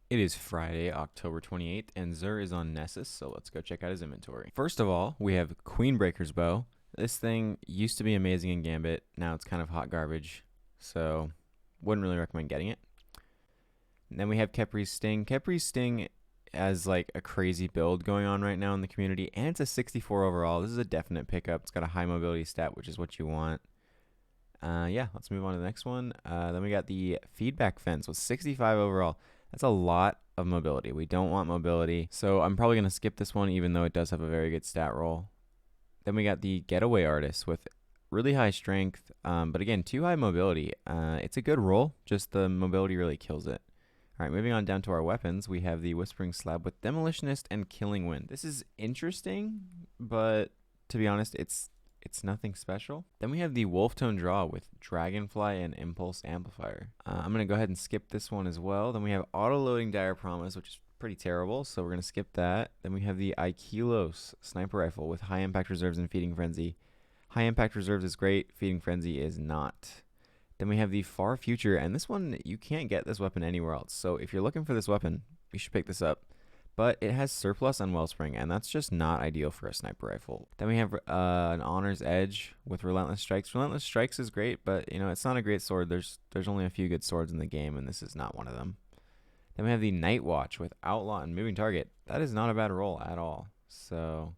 It is Friday, October 28th, and XUR is on Nessus, so let's go check out his inventory. First of all, we have Queenbreaker's Bow. This thing used to be amazing in Gambit, now it's kind of hot garbage, so wouldn't really recommend getting it. And then we have Kepri's Sting. Kepri's Sting has like a crazy build going on right now in the community, and it's a 64 overall. This is a definite pickup. It's got a high mobility stat, which is what you want. Yeah, let's move on to the next one. Then we got the Feedback Fence with 65 overall. That's a lot of mobility. We don't want mobility, so I'm probably going to skip this one, even though it does have a very good stat roll. Then we got the Getaway Artist with really high strength, but again, too high mobility. It's a good roll, just the mobility really kills it. All right, moving on down to our weapons, we have the Whispering Slab with Demolitionist and Killing Wind. This is interesting, but to be honest, it's nothing special. Then we have the Wolftone Draw with Dragonfly and Impulse Amplifier. I'm going to go ahead and skip this one as well. Then we have Auto-Loading Dire Promise, which is pretty terrible, so we're going to skip that. Then we have the Aikilos Sniper Rifle with High Impact Reserves and Feeding Frenzy. High Impact Reserves is great, Feeding Frenzy is not. Then we have the Far Future, and this one, you can't get this weapon anywhere else. So if you're looking for this weapon, you should pick this up. But it has Surplus on Wellspring, and that's just not ideal for a sniper rifle. Then we have an Honor's Edge with Relentless Strikes. Relentless Strikes is great, but you know it's not a great sword. There's only a few good swords in the game, and this is not one of them. Then we have the Night Watch with Outlaw and Moving Target. That is not a bad roll at all. So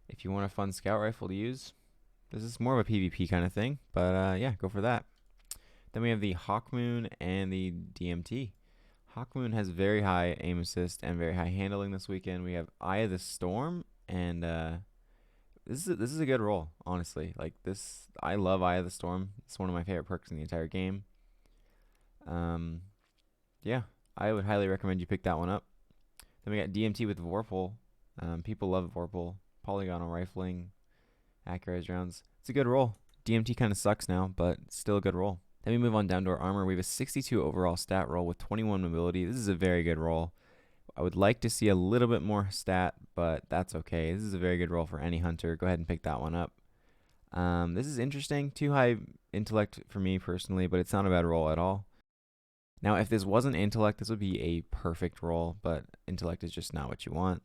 if you want a fun scout rifle to use, this is more of a PvP kind of thing. But yeah, go for that. Then we have the Hawkmoon and the DMT. Hawkmoon has very high aim assist and very high handling this weekend. We have Eye of the Storm, and this is a good roll, honestly. Like this, I love Eye of the Storm. It's one of my favorite perks in the entire game. Yeah, I would highly recommend you pick that one up. Then we got DMT with Vorpal. People love Vorpal. Polygonal rifling, accurized rounds. It's a good roll. DMT kind of sucks now, but it's still a good roll. Then we move on down to our armor. We have a 62 overall stat roll with 21 mobility. This is a very good roll. I would like to see a little bit more stat, but that's okay. This is a very good roll for any hunter. Go ahead and pick that one up. This is interesting. Too high intellect for me personally, but it's not a bad roll at all. Now, if this wasn't intellect, this would be a perfect roll, but intellect is just not what you want.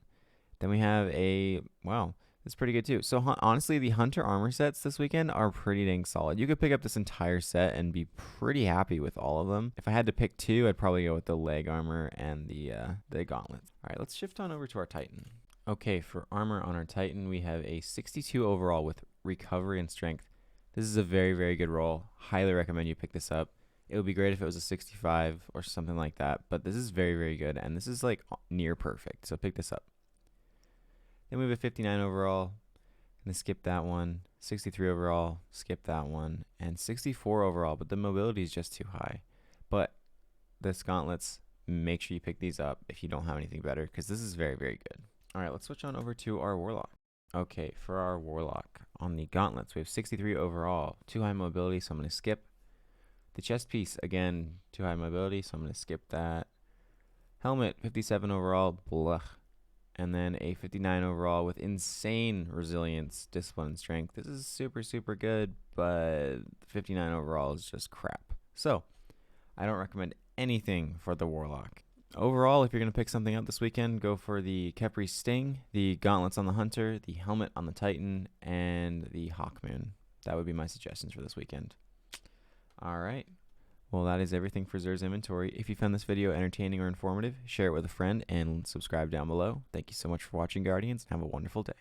Then we have a, wow, that's pretty good too. So honestly, the Hunter armor sets this weekend are pretty dang solid. You could pick up this entire set and be pretty happy with all of them. If I had to pick two, I'd probably go with the leg armor and the gauntlets. All right, let's shift on over to our Titan. Okay, for armor on our Titan, we have a 62 overall with recovery and strength. This is a very, very good roll. Highly recommend you pick this up. It would be great if it was a 65 or something like that, but this is very, very good, and this is like near perfect, so pick this up. Then we have a 59 overall, and skip that one. 63 overall, skip that one, and 64 overall, but the mobility is just too high. But this gauntlets, make sure you pick these up if you don't have anything better, because this is very, very good. All right, let's switch on over to our Warlock. Okay, for our Warlock, on the gauntlets, we have 63 overall, too high mobility, so I'm going to skip. The chest piece, again, too high mobility, so I'm going to skip that. Helmet, 57 overall, blah. And then a 59 overall with insane resilience, discipline, and strength. This is super, super good, but 59 overall is just crap. So, I don't recommend anything for the Warlock. Overall, if you're going to pick something up this weekend, go for the Kepri Sting, the Gauntlets on the Hunter, the Helmet on the Titan, and the Hawkmoon. That would be my suggestions for this weekend. All right. Well, that is everything for XUR's inventory. If you found this video entertaining or informative, share it with a friend and subscribe down below. Thank you so much for watching, Guardians, and have a wonderful day.